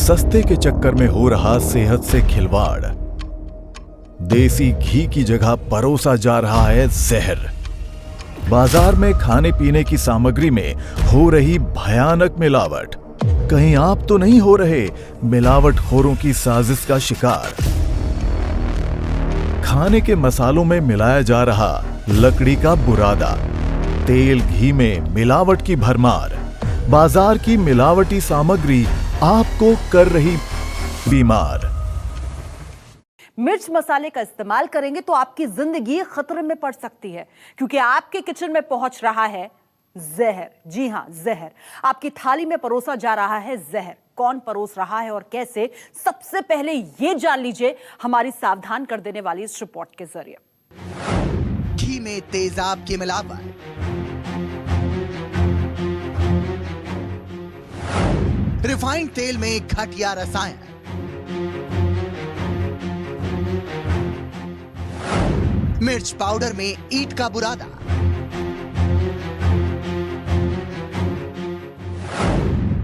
सस्ते के चक्कर में हो रहा सेहत से खिलवाड़। देसी घी की जगह परोसा जा रहा है जहर। बाजार में खाने पीने की सामग्री में हो रही भयानक मिलावट। कहीं आप तो नहीं हो रहे मिलावटखोरों की साजिश का शिकार? खाने के मसालों में मिलाया जा रहा लकड़ी का बुरादा, तेल घी में मिलावट की भरमार, बाजार की मिलावटी सामग्री आपको कर रही बीमार। मिर्च मसाले का इस्तेमाल करेंगे तो आपकी जिंदगी खतरे में पड़ सकती है, क्योंकि आपके किचन में पहुंच रहा है जहर। जी हां, जहर आपकी थाली में परोसा जा रहा है। जहर कौन परोस रहा है और कैसे, सबसे पहले ये जान लीजिए हमारी सावधान कर देने वाली इस रिपोर्ट के जरिए। घी में तेजाब की मिलावट, रिफाइंड तेल में घटिया रसायन, मिर्च पाउडर में ईंट का बुरादा,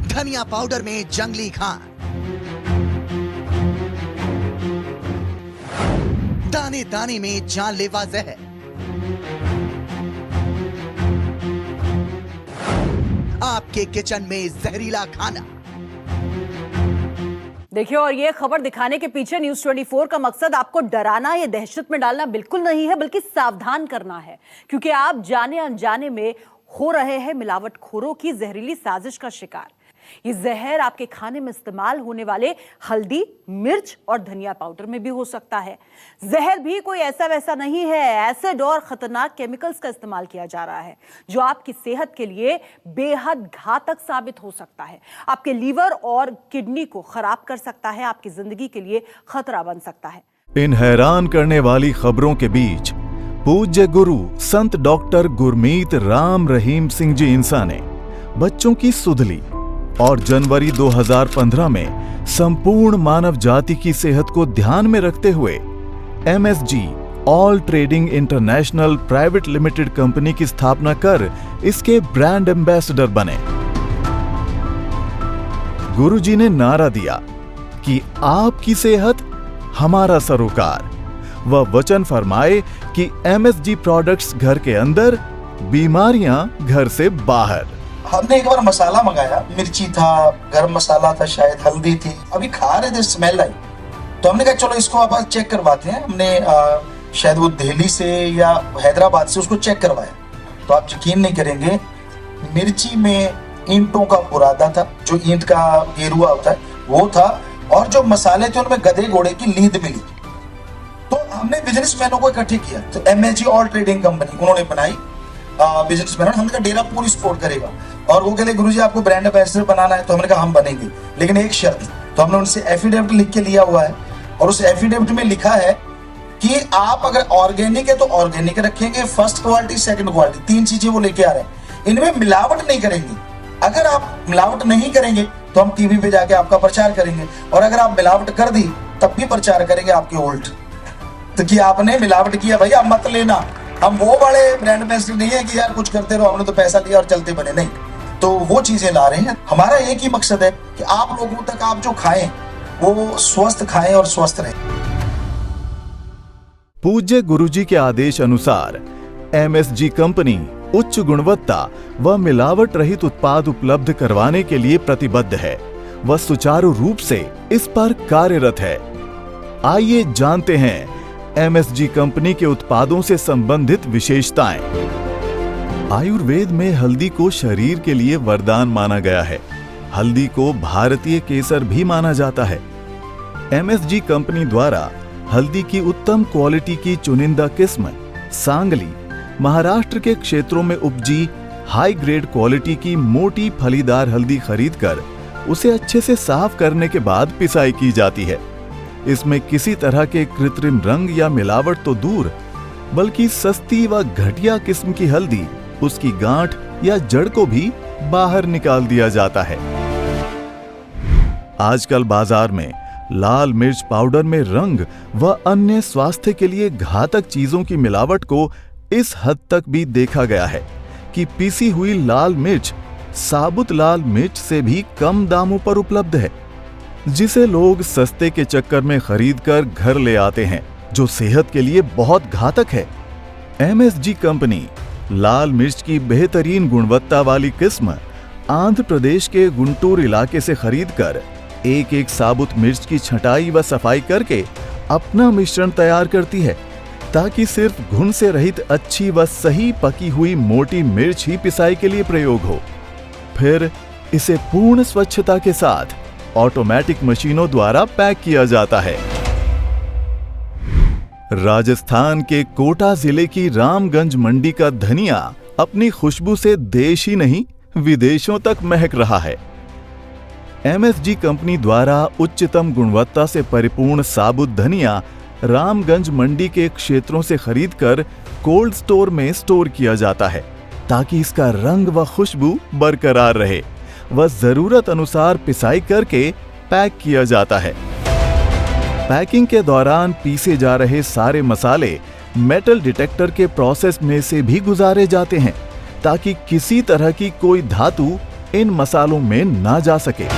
धनिया पाउडर में जंगली घास, दाने दाने में जानलेवा जहर, आपके किचन में जहरीला खाना। देखिए, और ये खबर दिखाने के पीछे न्यूज़ 24 का मकसद आपको डराना या दहशत में डालना बिल्कुल नहीं है, बल्कि सावधान करना है, क्योंकि आप जाने अनजाने में हो रहे हैं मिलावटखोरों की जहरीली साजिश का शिकार। ये जहर आपके खाने में इस्तेमाल होने वाले हल्दी, मिर्च और धनिया पाउडर में भी हो सकता है। जहर भी कोई ऐसा वैसा नहीं है, एसिड और खतरनाक केमिकल्स का इस्तेमाल किया जा रहा है, जो आपकी सेहत के लिए बेहद घातक साबित हो सकता है। आपके लीवर और किडनी को खराब कर सकता है, आपकी जिंदगी के लिए खतरा बन सकता है। इन हैरान करने वाली खबरों के बीच पूज्य गुरु संत डॉक्टर गुरमीत राम रहीम सिंह जी इंसा ने बच्चों की सुध ली और जनवरी 2015 में संपूर्ण मानव जाति की सेहत को ध्यान में रखते हुए MSG all trading international private limited company की स्थापना कर इसके ब्रांड एम्बेसडर बने। गुरुजी ने नारा दिया कि आपकी सेहत हमारा सरोकार, वह वचन फरमाए कि MSG प्रोडक्ट्स घर के अंदर, बीमारियां घर से बाहर। हमने एक बार मसाला मंगाया, मिर्ची था, गरम मसाला था, शायद हल्दी थी। अभी खा रहे थे, स्मेल आई, तो हमने कहा चलो इसको आप चेक करवाते हैं। हमने शायद वो दिल्ली से या हैदराबाद से उसको चेक करवाया, तो आप यकीन नहीं करेंगे, मिर्ची में ईंटों का बुरादा था, जो ईंट का गेरुआ होता है वो था, और जो मसाले थे उनमें गधे घोड़े की लीद मिली। तो हमने बिजनेसमैनों को इकट्ठे किया, तो MSG ऑल ट्रेडिंग कंपनी उन्होंने बनाई। बिजनेसमैन हमने कहा डेरा पूरी सपोर्ट करेगा, और वो कहते गुरुजी आपको ब्रांड एम्बेसडर बनाना है, तो हमने कहा हम बनेंगे, लेकिन एक शर्त। तो हमने उनसे एफिडेविट लिख के लिया हुआ है, और उस एफिडेविट में लिखा है कि आप अगर ऑर्गेनिक है तो ऑर्गेनिक रखेंगे, फर्स्ट क्वालिटी, सेकंड क्वालिटी, 3 चीजें वो लेके आ रहे हैं। इनमें मिलावट नहीं करेंगे। अगर आप मिलावट नहीं करेंगे तो हम टीवी पे जाके आपका प्रचार करेंगे, और अगर आप मिलावट कर दी तब भी प्रचार करेंगे आपके उल्ट। तो कि आपने मिलावट किया भैया मत लेना। हम वो बड़े ब्रांड एम्बेसडर नहीं है कि यार कुछ करते रहो, हमने तो पैसा लिया और चलते बने, नहीं। तो वो चीजें ला रहे हैं। हमारा एक ही मकसद है कि आप लोगों तक आप जो खाएं वो स्वस्थ खाएं और स्वस्थ रहें। पूज्य गुरुजी के आदेश अनुसार MSG कंपनी उच्च गुणवत्ता व मिलावट रहित उत्पाद उपलब्ध करवाने के लिए प्रतिबद्ध है। वह सुचारू रूप से इस पर कार्यरत है। आइए जानते हैं MSG कंपनी के उत्पादों से संबंधित विशेषताएं। आयुर्वेद में हल्दी को शरीर के लिए वरदान माना गया है। हल्दी को भारतीय केसर भी माना जाता है। MSG कंपनी द्वारा हल्दी की उत्तम क्वालिटी की चुनिंदा किस्म सांगली, महाराष्ट्र के क्षेत्रों में उपजी हाई ग्रेड क्वालिटी की मोटी फलीदार हल्दी खरीदकर उसे अच्छे से साफ करने के बाद पिसाई की जाती है। इसमें किसी तरह के कृत्रिम रंग या मिलावट तो दूर, बल्कि सस्ती व घटिया किस्म की हल्दी, उसकी गांठ या जड़ को भी बाहर निकाल दिया जाता है। आजकल बाजार में लाल मिर्च पाउडर में रंग व अन्य स्वास्थ्य के लिए घातक चीजों की मिलावट को इस हद तक भी देखा गया है कि पीसी हुई लाल मिर्च साबुत लाल मिर्च से भी कम दामों पर उपलब्ध है। जिसे लोग सस्ते के चक्कर में खरीदकर घर ले आते हैं, जो सेहत के लिए बहुत घातक है। MSG कंपनी लाल मिर्च की बेहतरीन गुणवत्ता वाली किस्म आंध्र प्रदेश के गुंटूर इलाके से खरीदकर एक एक साबुत मिर्च की छटाई व सफाई करके अपना मिश्रण तैयार करती है, ताकि सिर्फ घुन से रहित अच्छी व सही पकी हुई मोटी मिर्च ही पिसाई के लिए प्रयोग हो। फिर इसे पूर्ण स्वच्छता के साथ ऑटोमेटिक मशीनों द्वारा पैक किया जाता है। राजस्थान के कोटा जिले की रामगंज मंडी का धनिया अपनी खुशबू से देश ही नहीं विदेशों तक महक रहा है। MSG कंपनी द्वारा उच्चतम गुणवत्ता से परिपूर्ण साबुत धनिया रामगंज मंडी के क्षेत्रों से खरीदकर कोल्ड स्टोर में स्टोर किया जाता है, ताकि इसका रंग व खुशबू बरकरार रहे व जरूरत अनुसार पिसाई करके पैक किया जाता है। पैकिंग के दौरान पीसे जा रहे सारे मसाले मेटल डिटेक्टर के प्रोसेस में से भी गुजारे जाते हैं, ताकि किसी तरह की कोई धातु इन मसालों में ना जा सके।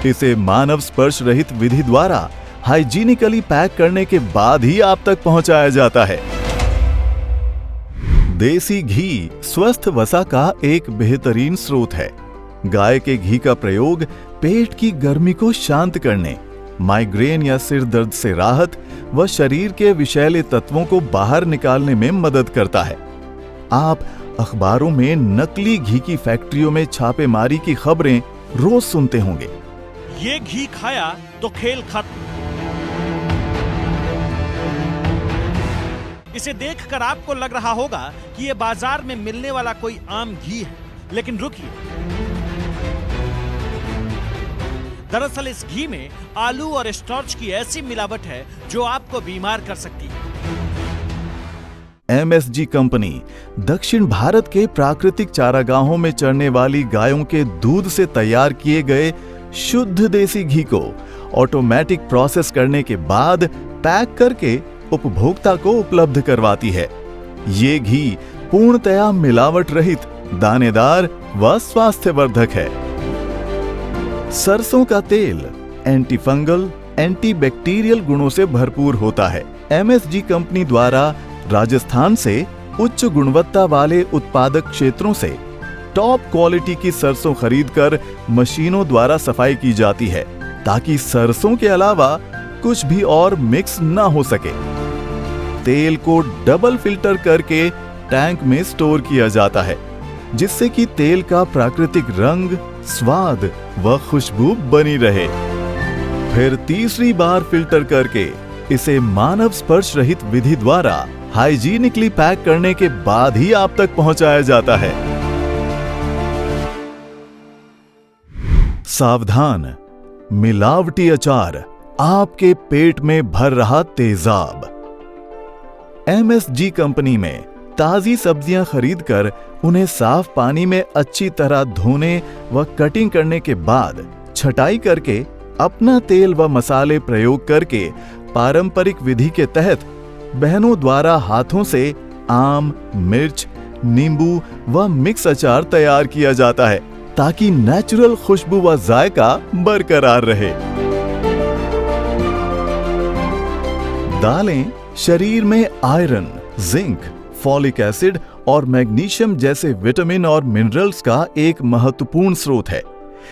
इसे मानव स्पर्श रहित विधि द्वारा हाइजीनिकली पैक करने के बाद ही आप तक पहुंचाया जाता है। देसी घी स्वस्थ वसा का एक बेहतरीन स्रोत है। गाय के घी का प्रयोग पेट की गर्मी को शांत करने, माइग्रेन या सिर दर्द से राहत व शरीर के विषैले तत्वों को बाहर निकालने में मदद करता है। आप अखबारों में नकली घी की फैक्ट्रियों में छापेमारी की खबरें रोज सुनते होंगे। ये घी खाया तो खेल खत्म। इसे देखकर आपको लग रहा होगा कि ये बाजार में मिलने वाला कोई आम घी है, लेकिन रुकिए, दरअसल इस घी में आलू और स्टार्च की ऐसी मिलावट है जो आपको बीमार कर सकती है। MSG कंपनी दक्षिण भारत के प्राकृतिक चारागाहों में चरने वाली गायों के दूध से तैयार किए गए शुद्ध देसी घी को ऑटोमेटिक प्रोसेस करने के बाद पैक करके उपभोक्ता को उपलब्ध करवाती है। ये घी पूर्णतया मिलावट रहित, दानेदार व स्वास्थ्यवर्धक है। सरसों का तेल एंटीफंगल, एंटीबैक्टीरियल गुणों से भरपूर होता है। MSG कंपनी द्वारा राजस्थान से उच्च गुणवत्ता वाले उत्पादक क्षेत्रों से टॉप क्वालिटी की सरसों खरीदकर मशीनों द्वारा सफाई की जाती है, ताकि सरसों के अलावा कुछ भी और मिक्स ना हो सके। तेल को डबल फिल्टर करके टैंक में स्टोर किया जाता है, जिससे कि तेल का प्राकृतिक रंग, स्वाद व खुशबू बनी रहे। फिर तीसरी बार फिल्टर करके इसे मानव स्पर्श रहित विधि द्वारा हाइजीनिकली पैक करने के बाद ही आप तक पहुंचाया जाता है। सावधान, मिलावटी अचार आपके पेट में भर रहा तेजाब। MSG कंपनी में ताजी सब्जियां खरीदकर उन्हें साफ पानी में अच्छी तरह धोने व कटिंग करने के बाद छटाई करके अपना तेल व मसाले प्रयोग करके पारंपरिक विधि के तहत बहनों द्वारा हाथों से आम, मिर्च, नींबू व मिक्स अचार तैयार किया जाता है, ताकि नेचुरल खुशबू व जायका बरकरार रहे। दालें शरीर में आयरन, जिंक, फॉलिक एसिड और मैग्नीशियम जैसे विटामिन और मिनरल्स का एक महत्वपूर्ण स्रोत है।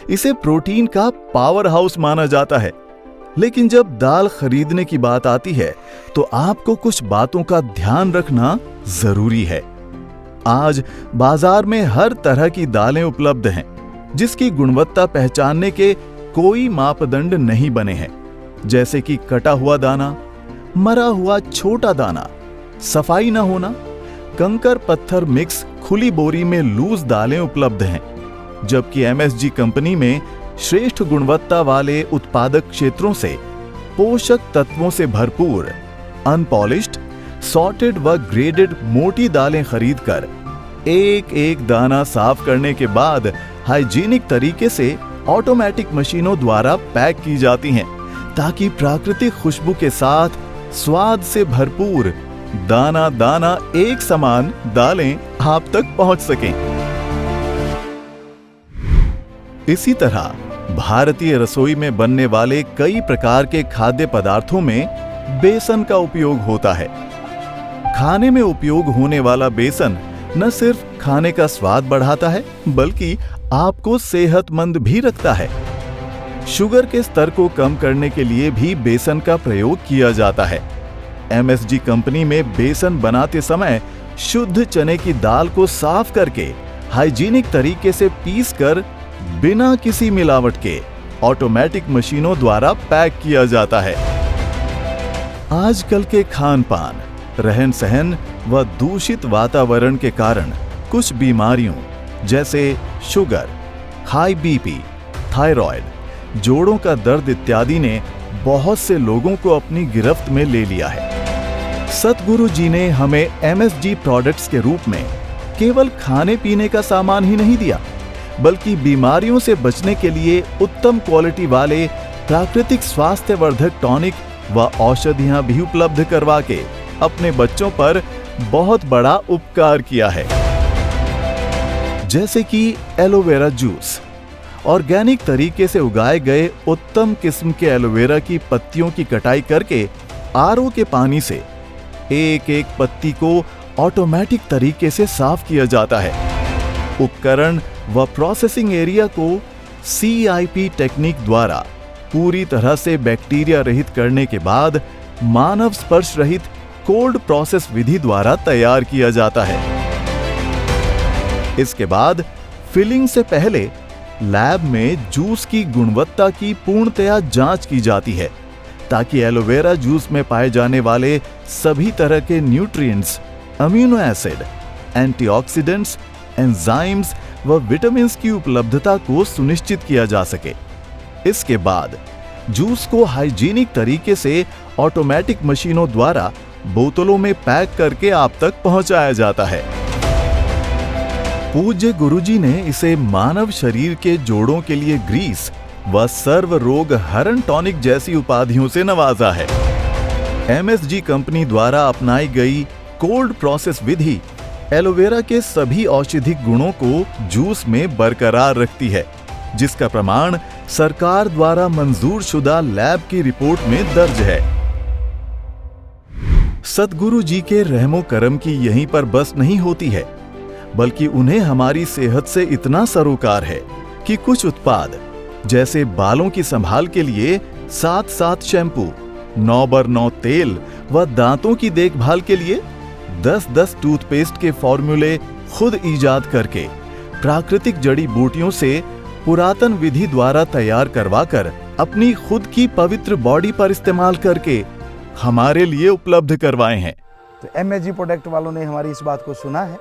इसे प्रोटीन का पावर हाउस माना जाता है। लेकिन जब दाल खरीदने की बात आती है तो आपको कुछ बातों का ध्यान रखना जरूरी है। आज बाजार में हर तरह की दालें उपलब्ध हैं, जिसकी गुणवत्ता पहचानने के कोई मापदंड नहीं बने हैं, जैसे कि कटा हुआ दाना, मरा हुआ छोटा दाना, सफाई न होना, कंकर पत्थर मिक्स खुली बोरी में लूज दालें उपलब्ध हैं। जबकि MSG कंपनी में श्रेष्ठ गुणवत्ता वाले उत्पादक क्षेत्रों से पोषक तत्वों से भरपूर अनपॉलिश्ड, सॉर्टेड व ग्रेडेड मोटी दालें खरीदकर एक एक दाना साफ करने के बाद हाइजीनिक तरीके से ऑटोमेटिक मशीनों द्वारा पैक की जाती हैं, ताकि प्राकृतिक खुशबू के साथ स्वाद से भरपूर दाना दाना एक समान दालें आप तक पहुंच सकें। इसी तरह भारतीय रसोई में बनने वाले कई प्रकार के खाद्य पदार्थों में बेसन का उपयोग होता है। खाने में उपयोग होने वाला बेसन न सिर्फ खाने का स्वाद बढ़ाता है, बल्कि आपको सेहतमंद भी रखता है। शुगर के स्तर को कम करने के लिए भी बेसन का प्रयोग किया जाता है। एमएसजी कंपनी में बेसन बनाते समय शुद्ध चने की दाल को साफ करके हाइजीनिक तरीके से पीसकर बिना किसी मिलावट के ऑटोमेटिक मशीनों द्वारा पैक किया जाता है। आजकल के खान पान, रहन सहन व दूषित वातावरण के कारण कुछ बीमारियों जैसे शुगर, हाई बीपी, थायराइड, जोड़ों का दर्द इत्यादि ने बहुत से लोगों को अपनी गिरफ्त में ले लिया है। सतगुरु जी ने हमें एमएसजी प्रोडक्ट्स के रूप में केवल खाने पीने का सामान ही नहीं दिया, बल्कि बीमारियों से बचने के लिए उत्तम क्वालिटी वाले प्राकृतिक स्वास्थ्यवर्धक टॉनिक व औषधियां भी उपलब्ध करवा के अपने बच्चों पर बहुत बड़ा उपकार किया है। जैसे कि एलोवेरा जूस, ऑर्गेनिक तरीके से उगाए गए उत्तम किस्म के एलोवेरा की पत्तियों की कटाई करके आरओ के पानी से एक एक पत्ती को ऑटोमेटिक तरीके से साफ किया जाता है। उपकरण व प्रोसेसिंग एरिया को CIP टेक्निक द्वारा पूरी तरह से बैक्टीरिया रहित करने के बाद मानव स्पर्श रहित कोल्ड प्रोसेस विधि द्वारा तैयार किया जाता है। इसके बाद फिलिंग से पहले लैब में जूस की गुणवत्ता की पूर्णतया जांच की जाती है, ताकि एलोवेरा जूस में पाए जाने वाले सभी तरह के nutrients, amino acid, antioxidants, enzymes व विटामिन्स की उपलब्धता को सुनिश्चित किया जा सके। इसके बाद जूस को हाइजीनिक तरीके से ऑटोमेटिक मशीनों द्वारा बोतलों में पैक करके आप तक पहुंचाया जाता है। पूज्य गुरुजी ने इसे मानव शरीर के जोड़ों के लिए ग्रीस व सर्व रोग हरण टॉनिक जैसी उपाधियों से नवाजा है। एमएसजी कंपनी द्वारा अपनाई गई कोल्ड प्रोसेस विधि एलोवेरा के सभी औषधिक गुणों को जूस में बरकरार रखती है, जिसका प्रमाण सरकार द्वारा मंजूर शुदा लैब की रिपोर्ट में दर्ज है। सतगुरु जी के रहमो करम की यहीं पर बस नहीं होती है, बल्कि उन्हें हमारी सेहत से इतना सरोकार है कि कुछ उत्पाद जैसे बालों की संभाल के लिए 7 शैम्पू, 9x9 तेल व दांतों की देखभाल के लिए 10 टूथपेस्ट के फॉर्मूले खुद ईजाद करके प्राकृतिक जड़ी बूटियों से पुरातन विधि द्वारा तैयार करवाकर अपनी खुद की पवित्र बॉडी पर इस्तेमाल करके हमारे लिए उपलब्ध करवाए हैं। तो एमएसजी प्रोडक्ट वालों ने हमारी इस बात को सुना है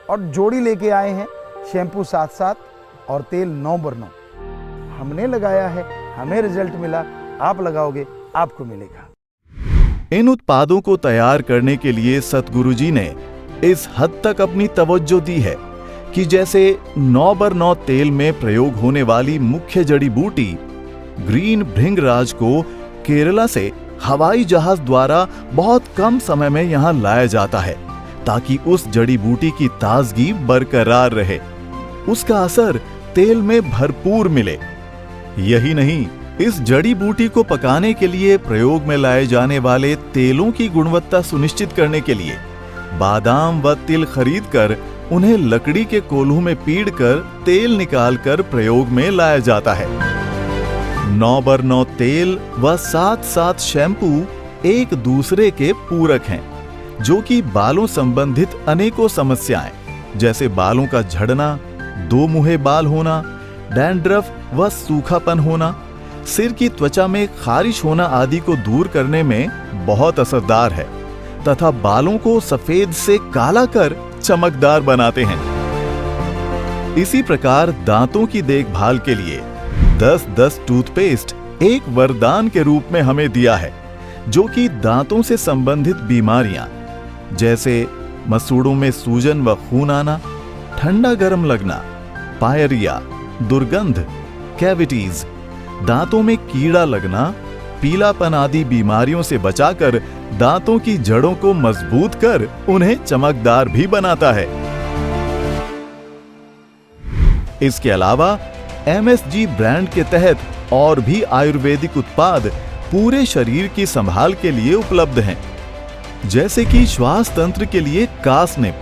और जोड़ी लेके आए हैं शैम्पू 7 और तेल 9x9। हमने लगाया है, हमें रिजल्ट मिला, आप लगाओगे आपको मिलेगा। इन उत्पादों को तैयार करने के लिए सतगुरु जी ने इस हद तक अपनी तवज्जो दी है कि जैसे 9x9 तेल में प्रयोग होने वाली मुख्य जड़ी बूटी ग्रीन भृंगराज को केरला से हवाई जहाज द्वारा बहुत कम समय में यहां लाया जाता है, ताकि उस जड़ी बूटी की ताजगी बरकरार रहे, उसका असर तेल में भरपूर मिले। यही नहीं, इस जड़ी बूटी को पकाने के लिए प्रयोग में लाए जाने वाले तेलों की गुणवत्ता सुनिश्चित करने के लिए बादाम व तिल खरीदकर उन्हें लकड़ी के कोल्हू में पीड़कर तेल निकालकर प्रयोग में लाया जाता है। 9x9 तेल व 7 शैम्पू एक दूसरे के पूरक हैं, जो कि बालों संबंधित अनेकों समस्याएं जैसे बालों का झड़ना, दो मुहे बाल होना, डैंड्रफ व सूखापन होना, सिर की त्वचा में खारिश होना आदि को दूर करने में बहुत असरदार है तथा बालों को सफेद से काला कर चमकदार बनाते हैं। इसी प्रकार दांतों की देखभाल के लिए 10 टूथपेस्ट एक वरदान के रूप में हमें दिया है, जो कि दांतों से संबंधित बीमारियां जैसे मसूड़ों में सूजन व खून आना, ठंडा गर्म लगना, पायरिया, दुर्गंध, कैविटीज, दांतों में कीड़ा लगना, पीलापन आदि बीमारियों से बचाकर दांतों की जड़ों को मजबूत कर उन्हें चमकदार भी बनाता है। इसके अलावा MSG ब्रांड के तहत और भी आयुर्वेदिक उत्पाद पूरे शरीर की संभाल के लिए उपलब्ध हैं, जैसे कि श्वास तंत्र के लिए कासनिप,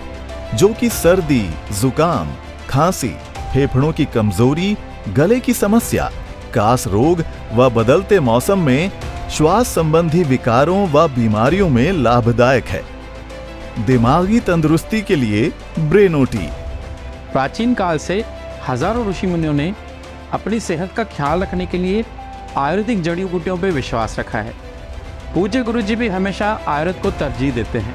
जो कि सर्दी, जुकाम, खांसी, फेफड़ों की कमजोरी, गले की समस्या, कास रोग व बदलते मौसम में श्वास संबंधी विकारों व बीमारियों में लाभदायक है। दिमागी तंदुरुस्ती के लिए ब्रेनोटी। प्राचीन काल से हजारों ऋषि मुनियों ने अपनी सेहत का ख्याल रखने के लिए आयुर्वेदिक जड़ी बूटियों पर विश्वास रखा है। पूज्य गुरु जी भी हमेशा आयुर्वेद को तरजीह देते हैं।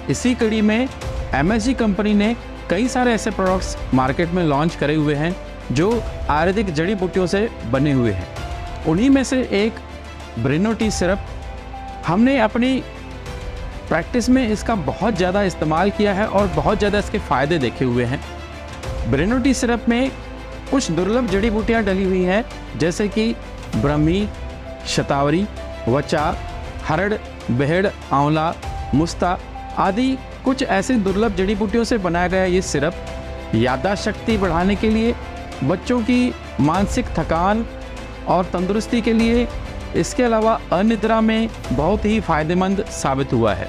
इसी कड़ी में MSG कंपनी ने कई सारे ऐसे प्रोडक्ट्स मार्केट में लॉन्च करे हुए हैं जो आयुर्वेदिक जड़ी बूटियों से बने हुए हैं। उन्हीं में से एक ब्रेनोटी सिरप, हमने अपनी प्रैक्टिस में इसका बहुत ज़्यादा इस्तेमाल किया है और बहुत ज़्यादा इसके फ़ायदे देखे हुए हैं। ब्रेनोटी सिरप में कुछ दुर्लभ जड़ी बूटियाँ डली हुई हैं, जैसे कि ब्रह्मी, शतावरी, वचा, हरड़, बेहड़, आंवला, मुस्ता आदि कुछ ऐसे दुर्लभ जड़ी बूटियों से बनाया गया ये सिरप याददाश्त शक्ति बढ़ाने के लिए, बच्चों की मानसिक थकान और तंदुरुस्ती के लिए, इसके अलावा अनिद्रा में बहुत ही फ़ायदेमंद साबित हुआ है।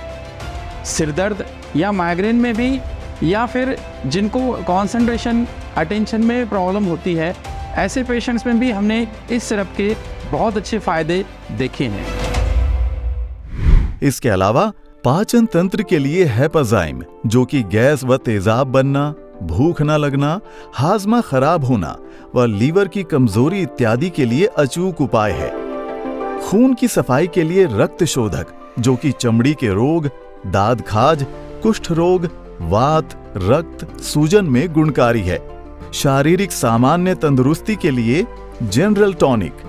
सिरदर्द या माइग्रेन में भी, या फिर जिनको कंसंट्रेशन, अटेंशन में प्रॉब्लम होती है, ऐसे पेशेंट्स में भी हमने इस सिरप के बहुत अच्छे फ़ायदे देखे हैं। इसके अलावा पाचन तंत्र के लिए हेपाजाइम, जो कि गैस व तेजाब बनना, भूख न लगना, हाजमा खराब होना व लीवर की कमजोरी इत्यादि के लिए अचूक उपाय है। खून की सफाई के लिए रक्त शोधक, जो कि चमड़ी के रोग, दाद खाज, कुष्ठ रोग, वात, रक्त, सूजन में गुणकारी है। शारीरिक सामान्य तंदुरुस्ती के लिए जनरल टॉनिक।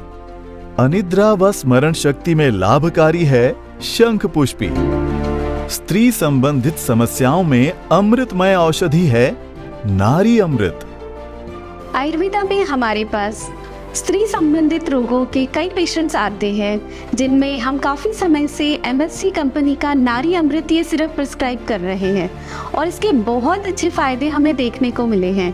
अनिद्रा व स्मरण शक्ति में लाभकारी है शंख पुष्पी। स्त्री संबंधित समस्याओं में अमृतमय औषधि है नारी अमृत। आयुर्वेदा में हमारे पास स्त्री संबंधित रोगों के कई पेशेंट्स आते हैं, जिनमें हम काफ़ी समय से MSG कंपनी का नारी अमृत ये सिरप प्रिस्क्राइब कर रहे हैं और इसके बहुत अच्छे फ़ायदे हमें देखने को मिले हैं।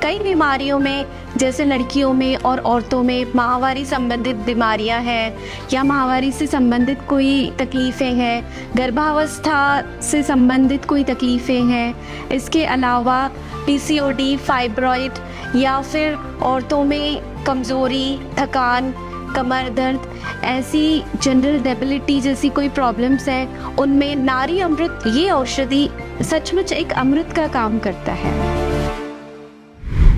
कई बीमारियों में, जैसे लड़कियों में और औरतों में माहवारी संबंधित बीमारियां हैं या माहवारी से संबंधित कोई तकलीफ़ें हैं, गर्भावस्था से संबंधित कोई तकलीफ़ें हैं, इसके अलावा PCOD, फाइब्रॉइड या फिर औरतों में कमज़ोरी, थकान, कमर दर्द, ऐसी जनरल डेबिलिटी जैसी कोई प्रॉब्लम्स हैं, उनमें नारी अमृत ये औषधि सचमुच एक अमृत का काम करता है।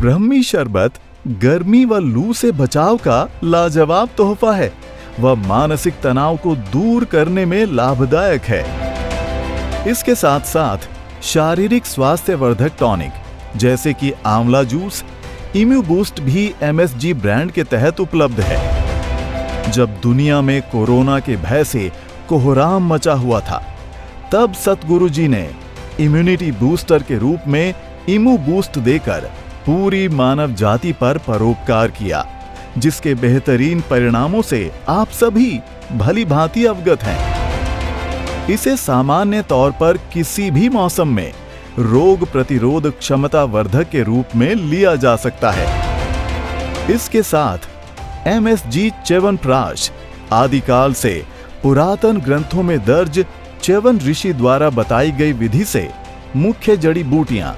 ब्रह्मी शरबत गर्मी व लू से बचाव का लाजवाब तोहफा है व मानसिक तनाव को दूर करने में लाभदायक है। इसके साथ साथ शारीरिक स्वास्थ्य वर्धक टॉनिक, जैसे कि आंवला जूस, इम्यू बूस्ट भी MSG ब्रांड के तहत उपलब्ध है। जब दुनिया में कोरोना के भय से कोहराम मचा हुआ था, तब सतगुरु जी ने इम्यूनिटी बूस्टर के रूप में इम्यू बूस्ट देकर पूरी मानव जाति पर परोपकार किया, जिसके बेहतरीन परिणामों से आप सभी भली भांति अवगत हैं। इसे सामान्य तौर पर किसी भी मौसम में रोग प्रतिरोध क्षमता वर्धक के रूप में लिया जा सकता है। इसके साथ MSG च्यवनप्राश आदिकाल से पुरातन ग्रंथों में दर्ज च्यवन ऋषि द्वारा बताई गई विधि से मुख्य जड़ी बूटियां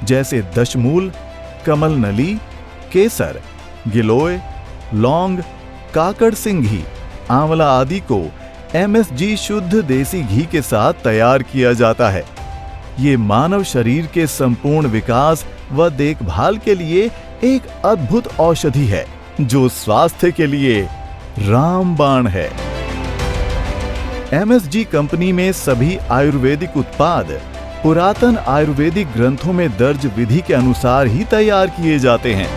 जैसे दशमूल, कमल नली, केसर, गिलोय, लौंग, काकड़ सिंघी, आंवला आदि को MSG शुद्ध देसी घी के साथ तैयार किया जाता है। ये मानव शरीर के संपूर्ण विकास व देखभाल के लिए एक अद्भुत औषधि है, जो स्वास्थ्य के लिए रामबाण है। MSG कंपनी में सभी आयुर्वेदिक उत्पाद पुरातन आयुर्वेदिक ग्रंथों में दर्ज विधि के अनुसार ही तैयार किए जाते हैं।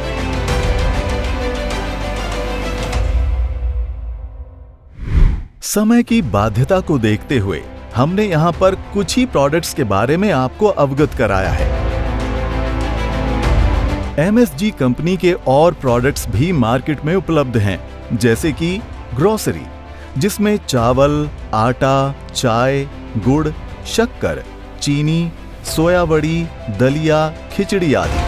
समय की बाध्यता को देखते हुए हमने यहाँ पर कुछ ही प्रोडक्ट्स के बारे में आपको अवगत कराया है। MSG कंपनी के और प्रोडक्ट्स भी मार्केट में उपलब्ध हैं, जैसे कि ग्रोसरी, जिसमें चावल, आटा, चाय, गुड़, शक्कर, चीनी, सोयाबड़ी, दलिया, खिचड़ी आदि।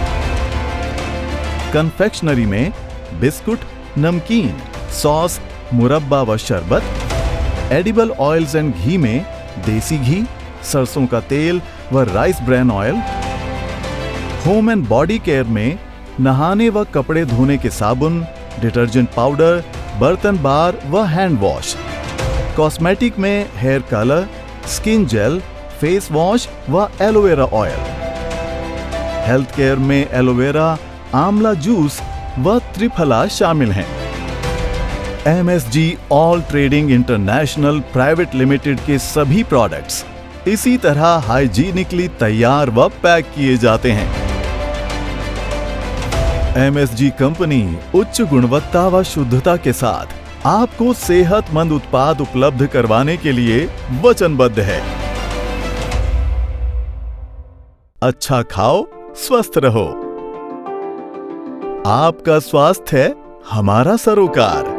कन्फेक्शनरी में बिस्कुट, नमकीन, सॉस, मुरब्बा व शरबत। एडिबल ऑयल्स एंड घी में देसी घी, सरसों का तेल व rice bran oil. Home and body care में नहाने व कपड़े धोने के साबुन, डिटर्जेंट पाउडर, बर्तन बार व हैंड वॉश। कॉस्मेटिक में hair colour, skin gel, face wash व एलोवेरा ऑयल। हेल्थ केयर में एलोवेरा, आंवला जूस व त्रिफला शामिल हैं। MSG all trading international private limited के सभी प्रोडक्ट्स इसी तरह हाइजीनिकली तैयार व पैक किए जाते हैं। MSG कंपनी उच्च गुणवत्ता व शुद्धता के साथ आपको सेहतमंद उत्पाद उपलब्ध करवाने के लिए वचनबद्ध है। अच्छा खाओ, स्वस्थ रहो। आपका स्वास्थ्य है हमारा सरोकार।